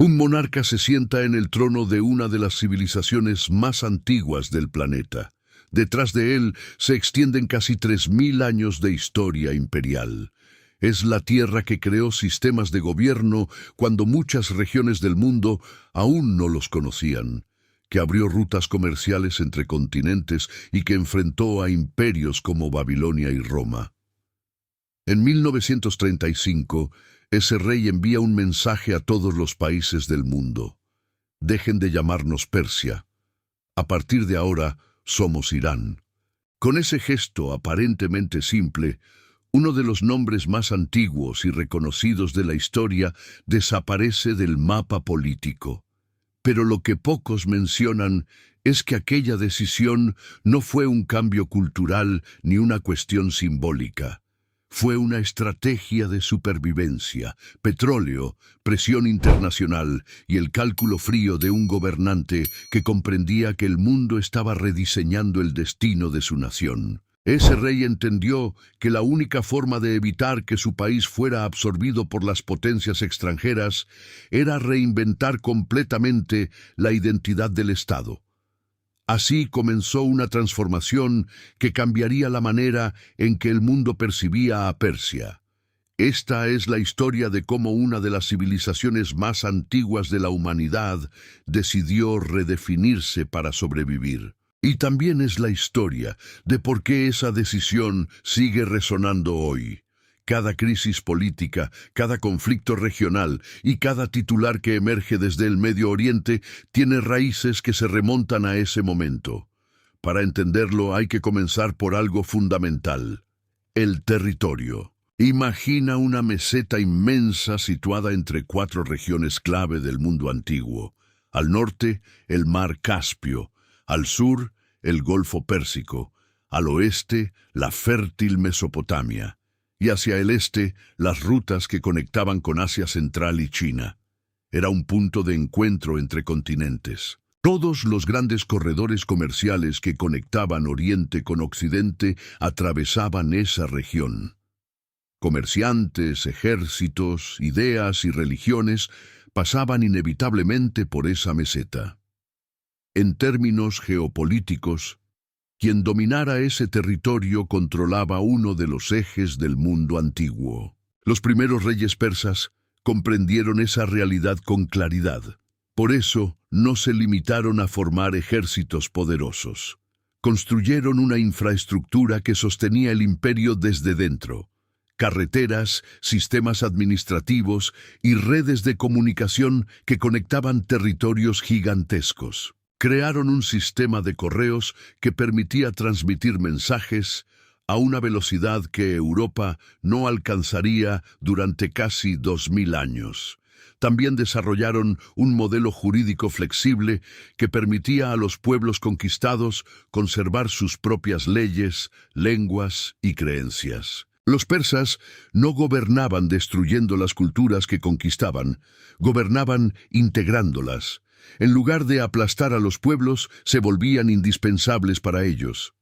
Un monarca se sienta en el trono de una de las civilizaciones más antiguas del planeta. Detrás de él se extienden casi 3000 años de historia imperial. Es la tierra que creó sistemas de gobierno cuando muchas regiones del mundo aún no los conocían, que abrió rutas comerciales entre continentes y que enfrentó a imperios como Babilonia y Roma. En 1935, ese rey envía un mensaje a todos los países del mundo. Dejen de llamarnos Persia. A partir de ahora, somos Irán. Con ese gesto aparentemente simple, uno de los nombres más antiguos y reconocidos de la historia desaparece del mapa político. Pero lo que pocos mencionan es que aquella decisión no fue un cambio cultural ni una cuestión simbólica. Fue una estrategia de supervivencia, petróleo, presión internacional y el cálculo frío de un gobernante que comprendía que el mundo estaba rediseñando el destino de su nación. Ese rey entendió que la única forma de evitar que su país fuera absorbido por las potencias extranjeras era reinventar completamente la identidad del Estado. Así comenzó una transformación que cambiaría la manera en que el mundo percibía a Persia. Esta es la historia de cómo una de las civilizaciones más antiguas de la humanidad decidió redefinirse para sobrevivir. Y también es la historia de por qué esa decisión sigue resonando hoy. Cada crisis política, cada conflicto regional y cada titular que emerge desde el Medio Oriente tiene raíces que se remontan a ese momento. Para entenderlo hay que comenzar por algo fundamental: el territorio. Imagina una meseta inmensa situada entre 4 regiones clave del mundo antiguo. Al norte, el mar Caspio; al sur, el Golfo Pérsico; al oeste, la fértil Mesopotamia; y hacia el este, las rutas que conectaban con Asia Central y China. Era un punto de encuentro entre continentes. Todos los grandes corredores comerciales que conectaban Oriente con Occidente atravesaban esa región. Comerciantes, ejércitos, ideas y religiones pasaban inevitablemente por esa meseta. En términos geopolíticos, quien dominara ese territorio controlaba uno de los ejes del mundo antiguo. Los primeros reyes persas comprendieron esa realidad con claridad. Por eso, no se limitaron a formar ejércitos poderosos. Construyeron una infraestructura que sostenía el imperio desde dentro: carreteras, sistemas administrativos y redes de comunicación que conectaban territorios gigantescos. Crearon un sistema de correos que permitía transmitir mensajes a una velocidad que Europa no alcanzaría durante casi 2000 años. También desarrollaron un modelo jurídico flexible que permitía a los pueblos conquistados conservar sus propias leyes, lenguas y creencias. Los persas no gobernaban destruyendo las culturas que conquistaban, gobernaban integrándolas. En lugar de aplastar a los pueblos, se volvían indispensables para ellos.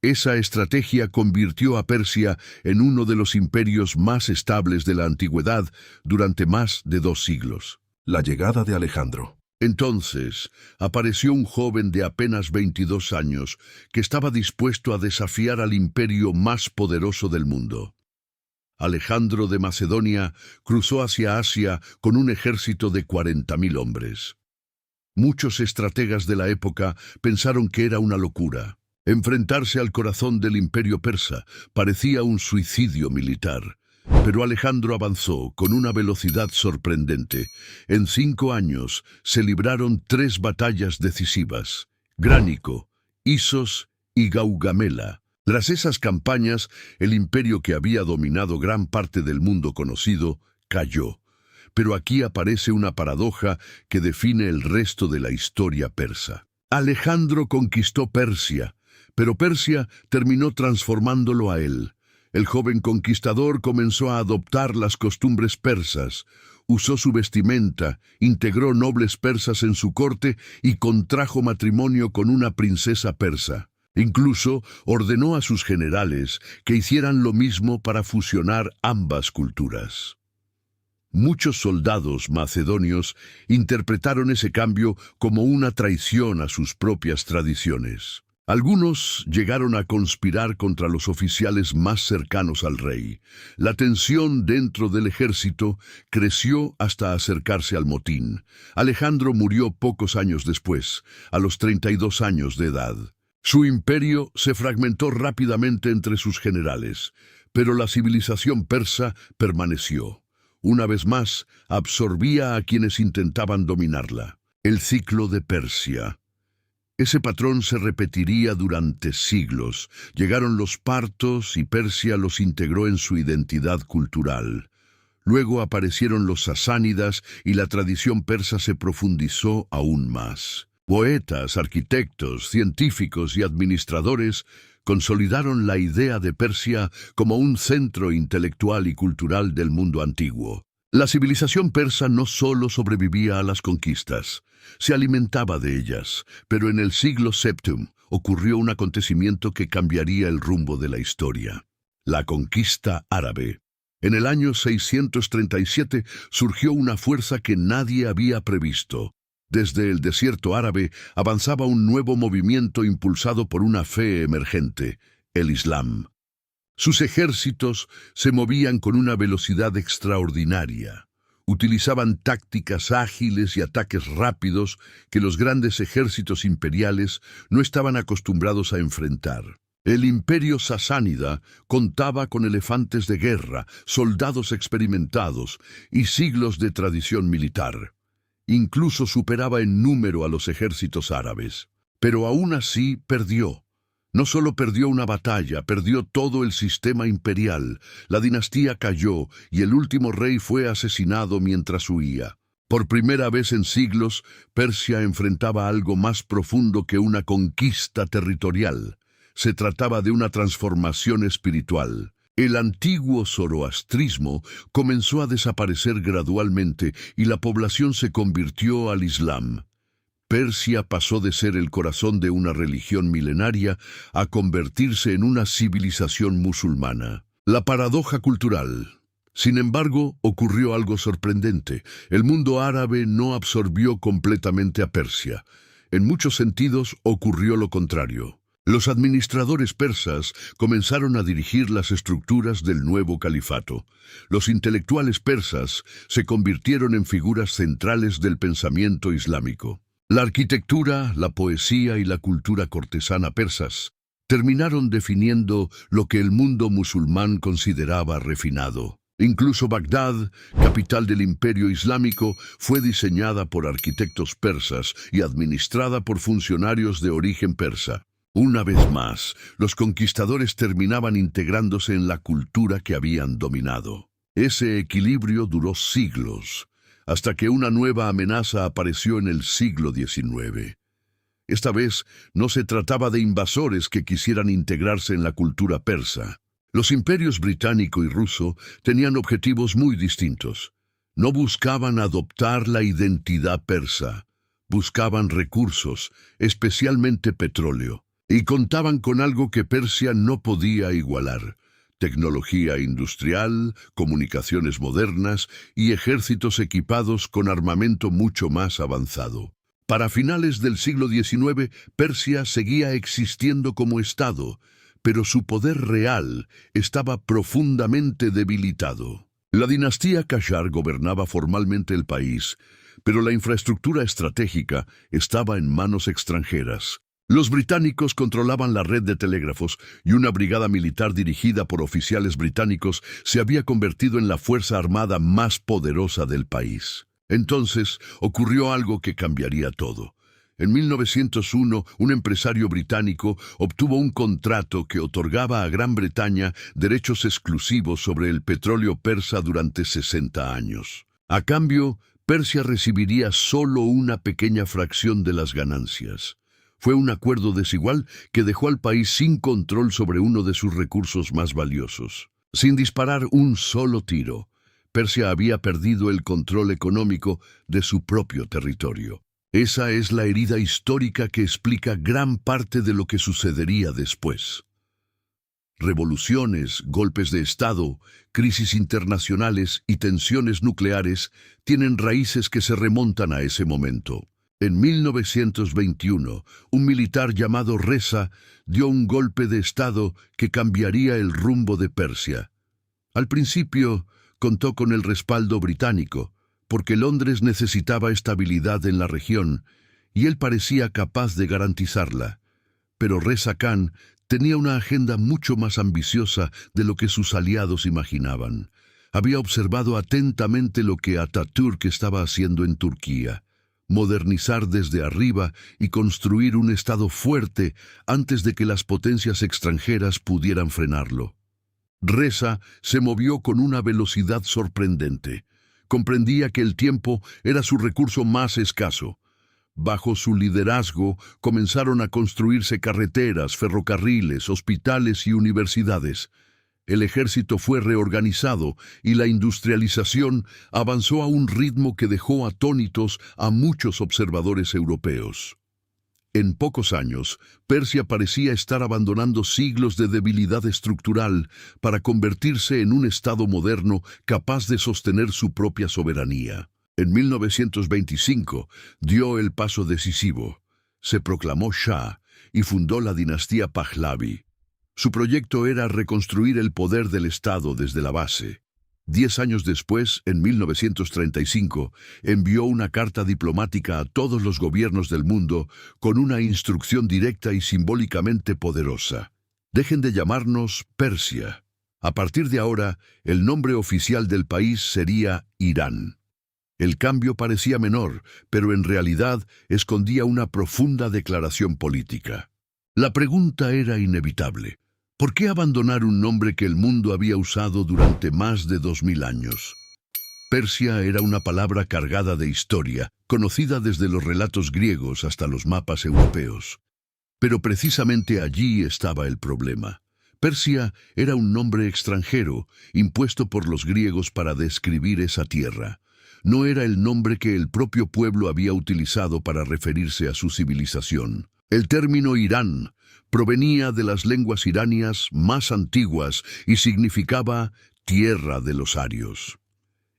Esa estrategia convirtió a Persia en uno de los imperios más estables de la antigüedad durante más de 2 siglos. La llegada de Alejandro. Entonces, apareció un joven de apenas 22 años que estaba dispuesto a desafiar al imperio más poderoso del mundo. Alejandro de Macedonia cruzó hacia Asia con un ejército de 40.000 hombres. Muchos estrategas de la época pensaron que era una locura. Enfrentarse al corazón del imperio persa parecía un suicidio militar. Pero Alejandro avanzó con una velocidad sorprendente. En 5 años se libraron 3 batallas decisivas: Gránico, Isos y Gaugamela. Tras esas campañas, el imperio que había dominado gran parte del mundo conocido cayó. Pero aquí aparece una paradoja que define el resto de la historia persa. Alejandro conquistó Persia, pero Persia terminó transformándolo a él. El joven conquistador comenzó a adoptar las costumbres persas, usó su vestimenta, integró nobles persas en su corte y contrajo matrimonio con una princesa persa. Incluso ordenó a sus generales que hicieran lo mismo para fusionar ambas culturas. Muchos soldados macedonios interpretaron ese cambio como una traición a sus propias tradiciones. Algunos llegaron a conspirar contra los oficiales más cercanos al rey. La tensión dentro del ejército creció hasta acercarse al motín. Alejandro murió pocos años después, a los 32 años de edad. Su imperio se fragmentó rápidamente entre sus generales, pero la civilización persa permaneció. Una vez más, absorbía a quienes intentaban dominarla. El ciclo de Persia. Ese patrón se repetiría durante siglos. Llegaron los partos y Persia los integró en su identidad cultural. Luego aparecieron los sasánidas y la tradición persa se profundizó aún más. Poetas, arquitectos, científicos y administradores consolidaron la idea de Persia como un centro intelectual y cultural del mundo antiguo. La civilización persa no solo sobrevivía a las conquistas, se alimentaba de ellas, pero en el siglo VII ocurrió un acontecimiento que cambiaría el rumbo de la historia: la conquista árabe. En el año 637 surgió una fuerza que nadie había previsto. Desde el desierto árabe avanzaba un nuevo movimiento impulsado por una fe emergente: el Islam. Sus ejércitos se movían con una velocidad extraordinaria. Utilizaban tácticas ágiles y ataques rápidos que los grandes ejércitos imperiales no estaban acostumbrados a enfrentar. El imperio sasánida contaba con elefantes de guerra, soldados experimentados y siglos de tradición militar. Incluso superaba en número a los ejércitos árabes. Pero aún así perdió. No solo perdió una batalla, perdió todo el sistema imperial. La dinastía cayó y el último rey fue asesinado mientras huía. Por primera vez en siglos, Persia enfrentaba algo más profundo que una conquista territorial. Se trataba de una transformación espiritual. El antiguo zoroastrismo comenzó a desaparecer gradualmente y la población se convirtió al Islam. Persia pasó de ser el corazón de una religión milenaria a convertirse en una civilización musulmana. La paradoja cultural. Sin embargo, ocurrió algo sorprendente. El mundo árabe no absorbió completamente a Persia. En muchos sentidos ocurrió lo contrario. Los administradores persas comenzaron a dirigir las estructuras del nuevo califato. Los intelectuales persas se convirtieron en figuras centrales del pensamiento islámico. La arquitectura, la poesía y la cultura cortesana persas terminaron definiendo lo que el mundo musulmán consideraba refinado. Incluso Bagdad, capital del Imperio Islámico, fue diseñada por arquitectos persas y administrada por funcionarios de origen persa. Una vez más, los conquistadores terminaban integrándose en la cultura que habían dominado. Ese equilibrio duró siglos, hasta que una nueva amenaza apareció en el siglo XIX. Esta vez no se trataba de invasores que quisieran integrarse en la cultura persa. Los imperios británico y ruso tenían objetivos muy distintos. No buscaban adoptar la identidad persa, buscaban recursos, especialmente petróleo, y contaban con algo que Persia no podía igualar: tecnología industrial, comunicaciones modernas y ejércitos equipados con armamento mucho más avanzado. Para finales del siglo XIX, Persia seguía existiendo como Estado, pero su poder real estaba profundamente debilitado. La dinastía Qashar gobernaba formalmente el país, pero la infraestructura estratégica estaba en manos extranjeras. Los británicos controlaban la red de telégrafos y una brigada militar dirigida por oficiales británicos se había convertido en la fuerza armada más poderosa del país. Entonces ocurrió algo que cambiaría todo. En 1901, un empresario británico obtuvo un contrato que otorgaba a Gran Bretaña derechos exclusivos sobre el petróleo persa durante 60 años. A cambio, Persia recibiría solo una pequeña fracción de las ganancias. Fue un acuerdo desigual que dejó al país sin control sobre uno de sus recursos más valiosos. Sin disparar un solo tiro, Persia había perdido el control económico de su propio territorio. Esa es la herida histórica que explica gran parte de lo que sucedería después. Revoluciones, golpes de Estado, crisis internacionales y tensiones nucleares tienen raíces que se remontan a ese momento. En 1921, un militar llamado Reza dio un golpe de Estado que cambiaría el rumbo de Persia. Al principio, contó con el respaldo británico, porque Londres necesitaba estabilidad en la región, y él parecía capaz de garantizarla. Pero Reza Khan tenía una agenda mucho más ambiciosa de lo que sus aliados imaginaban. Había observado atentamente lo que Atatürk estaba haciendo en Turquía: modernizar desde arriba y construir un Estado fuerte antes de que las potencias extranjeras pudieran frenarlo. Reza se movió con una velocidad sorprendente. Comprendía que el tiempo era su recurso más escaso. Bajo su liderazgo comenzaron a construirse carreteras, ferrocarriles, hospitales y universidades. El ejército fue reorganizado y la industrialización avanzó a un ritmo que dejó atónitos a muchos observadores europeos. En pocos años, Persia parecía estar abandonando siglos de debilidad estructural para convertirse en un Estado moderno capaz de sostener su propia soberanía. En 1925 dio el paso decisivo. Se proclamó Shah y fundó la dinastía Pahlavi. Su proyecto era reconstruir el poder del Estado desde la base. 10 años después, en 1935, envió una carta diplomática a todos los gobiernos del mundo con una instrucción directa y simbólicamente poderosa: dejen de llamarnos Persia. A partir de ahora, el nombre oficial del país sería Irán. El cambio parecía menor, pero en realidad escondía una profunda declaración política. La pregunta era inevitable: ¿por qué abandonar un nombre que el mundo había usado durante más de 2000 años? Persia era una palabra cargada de historia, conocida desde los relatos griegos hasta los mapas europeos. Pero precisamente allí estaba el problema. Persia era un nombre extranjero, impuesto por los griegos para describir esa tierra. No era el nombre que el propio pueblo había utilizado para referirse a su civilización. El término Irán provenía de las lenguas iranias más antiguas y significaba tierra de los arios.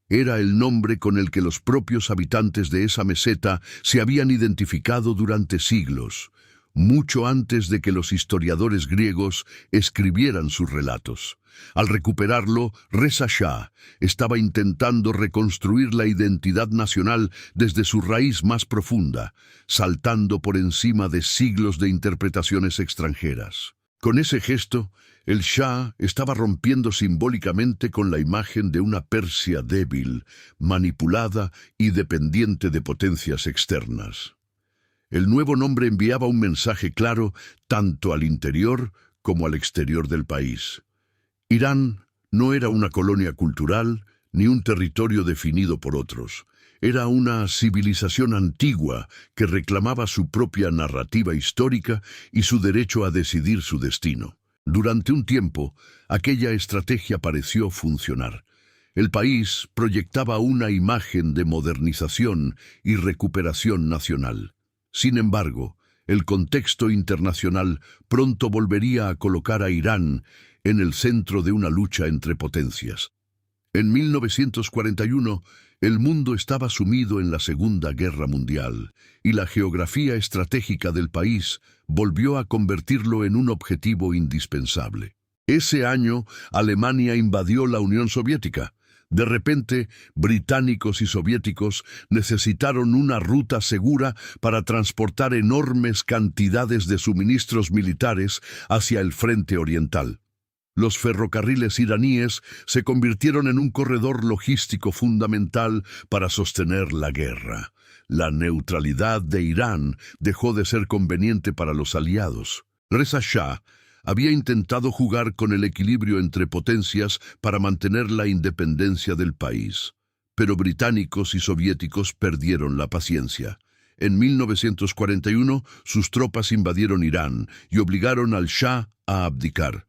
Era el nombre con el que los propios habitantes de esa meseta se habían identificado durante siglos, mucho antes de que los historiadores griegos escribieran sus relatos. Al recuperarlo, Reza Shah estaba intentando reconstruir la identidad nacional desde su raíz más profunda, saltando por encima de siglos de interpretaciones extranjeras. Con ese gesto, el Shah estaba rompiendo simbólicamente con la imagen de una Persia débil, manipulada y dependiente de potencias externas. El nuevo nombre enviaba un mensaje claro tanto al interior como al exterior del país. Irán no era una colonia cultural ni un territorio definido por otros. Era una civilización antigua que reclamaba su propia narrativa histórica y su derecho a decidir su destino. Durante un tiempo, aquella estrategia pareció funcionar. El país proyectaba una imagen de modernización y recuperación nacional. Sin embargo, el contexto internacional pronto volvería a colocar a Irán en el centro de una lucha entre potencias. En 1941, el mundo estaba sumido en la Segunda Guerra Mundial, y la geografía estratégica del país volvió a convertirlo en un objetivo indispensable. Ese año, Alemania invadió la Unión Soviética. De repente, británicos y soviéticos necesitaron una ruta segura para transportar enormes cantidades de suministros militares hacia el frente oriental. Los ferrocarriles iraníes se convirtieron en un corredor logístico fundamental para sostener la guerra. La neutralidad de Irán dejó de ser conveniente para los aliados. Reza Shah había intentado jugar con el equilibrio entre potencias para mantener la independencia del país. Pero británicos y soviéticos perdieron la paciencia. En 1941, sus tropas invadieron Irán y obligaron al Shah a abdicar.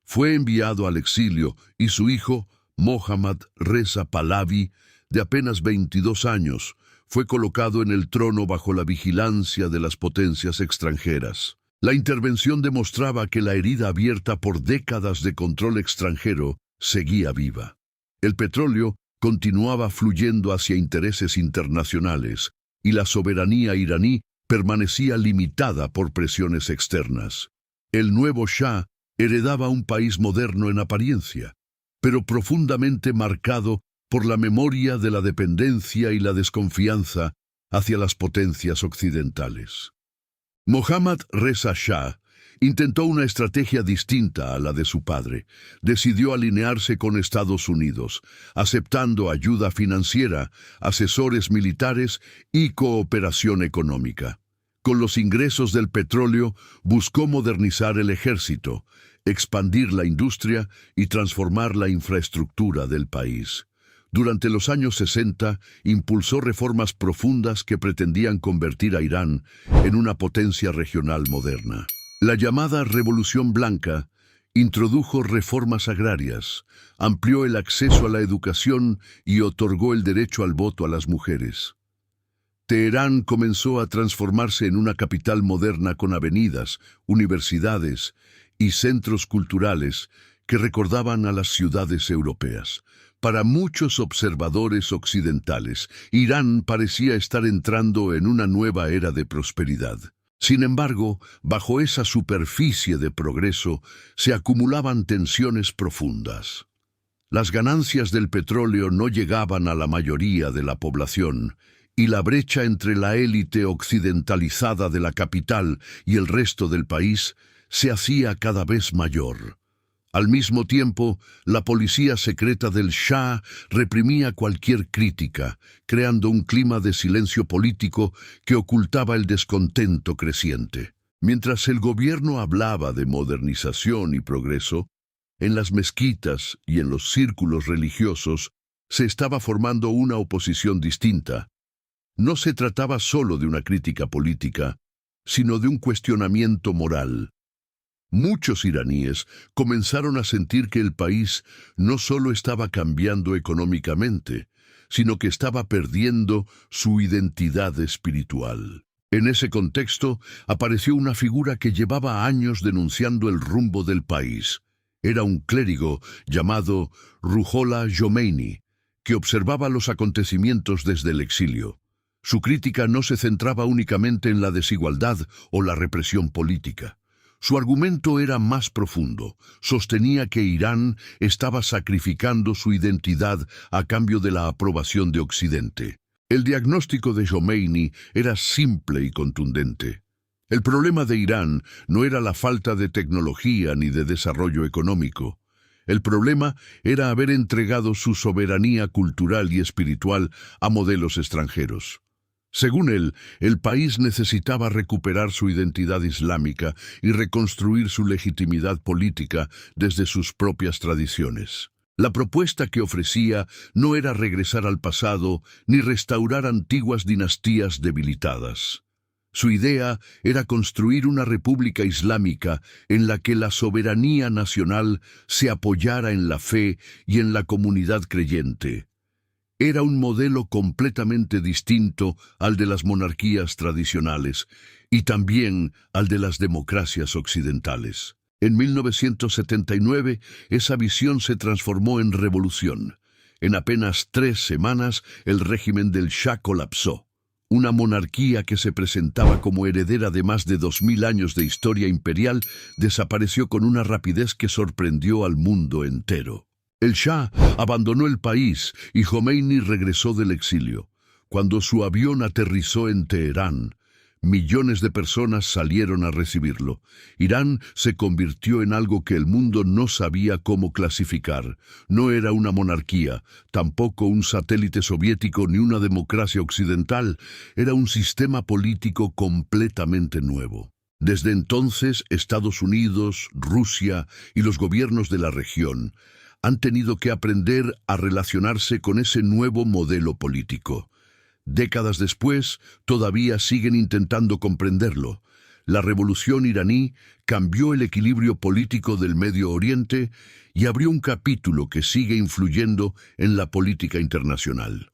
Fue enviado al exilio y su hijo, Mohammad Reza Pahlavi, de apenas 22 años, fue colocado en el trono bajo la vigilancia de las potencias extranjeras. La intervención demostraba que la herida abierta por décadas de control extranjero seguía viva. El petróleo continuaba fluyendo hacia intereses internacionales y la soberanía iraní permanecía limitada por presiones externas. El nuevo Shah heredaba un país moderno en apariencia, pero profundamente marcado por la memoria de la dependencia y la desconfianza hacia las potencias occidentales. Mohammad Reza Shah intentó una estrategia distinta a la de su padre. Decidió alinearse con Estados Unidos, aceptando ayuda financiera, asesores militares y cooperación económica. Con los ingresos del petróleo, buscó modernizar el ejército, expandir la industria y transformar la infraestructura del país. Durante los años 60, impulsó reformas profundas que pretendían convertir a Irán en una potencia regional moderna. La llamada Revolución Blanca introdujo reformas agrarias, amplió el acceso a la educación y otorgó el derecho al voto a las mujeres. Teherán comenzó a transformarse en una capital moderna con avenidas, universidades y centros culturales que recordaban a las ciudades europeas. Para muchos observadores occidentales, Irán parecía estar entrando en una nueva era de prosperidad. Sin embargo, bajo esa superficie de progreso se acumulaban tensiones profundas. Las ganancias del petróleo no llegaban a la mayoría de la población, y la brecha entre la élite occidentalizada de la capital y el resto del país se hacía cada vez mayor. Al mismo tiempo, la policía secreta del Shah reprimía cualquier crítica, creando un clima de silencio político que ocultaba el descontento creciente. Mientras el gobierno hablaba de modernización y progreso, en las mezquitas y en los círculos religiosos se estaba formando una oposición distinta. No se trataba solo de una crítica política, sino de un cuestionamiento moral. Muchos iraníes comenzaron a sentir que el país no solo estaba cambiando económicamente, sino que estaba perdiendo su identidad espiritual. En ese contexto apareció una figura que llevaba años denunciando el rumbo del país. Era un clérigo llamado Ruhollah Khomeini, que observaba los acontecimientos desde el exilio. Su crítica no se centraba únicamente en la desigualdad o la represión política. Su argumento era más profundo. Sostenía que Irán estaba sacrificando su identidad a cambio de la aprobación de Occidente. El diagnóstico de Khomeini era simple y contundente. El problema de Irán no era la falta de tecnología ni de desarrollo económico. El problema era haber entregado su soberanía cultural y espiritual a modelos extranjeros. Según él, el país necesitaba recuperar su identidad islámica y reconstruir su legitimidad política desde sus propias tradiciones. La propuesta que ofrecía no era regresar al pasado ni restaurar antiguas dinastías debilitadas. Su idea era construir una república islámica en la que la soberanía nacional se apoyara en la fe y en la comunidad creyente. Era un modelo completamente distinto al de las monarquías tradicionales y también al de las democracias occidentales. En 1979, esa visión se transformó en revolución. En apenas 3 semanas, el régimen del Shah colapsó. Una monarquía que se presentaba como heredera de más de 2000 años de historia imperial desapareció con una rapidez que sorprendió al mundo entero. El Shah abandonó el país y Khomeini regresó del exilio. Cuando su avión aterrizó en Teherán, millones de personas salieron a recibirlo. Irán se convirtió en algo que el mundo no sabía cómo clasificar. No era una monarquía, tampoco un satélite soviético ni una democracia occidental. Era un sistema político completamente nuevo. Desde entonces, Estados Unidos, Rusia y los gobiernos de la región han tenido que aprender a relacionarse con ese nuevo modelo político. Décadas después, todavía siguen intentando comprenderlo. La revolución iraní cambió el equilibrio político del Medio Oriente y abrió un capítulo que sigue influyendo en la política internacional.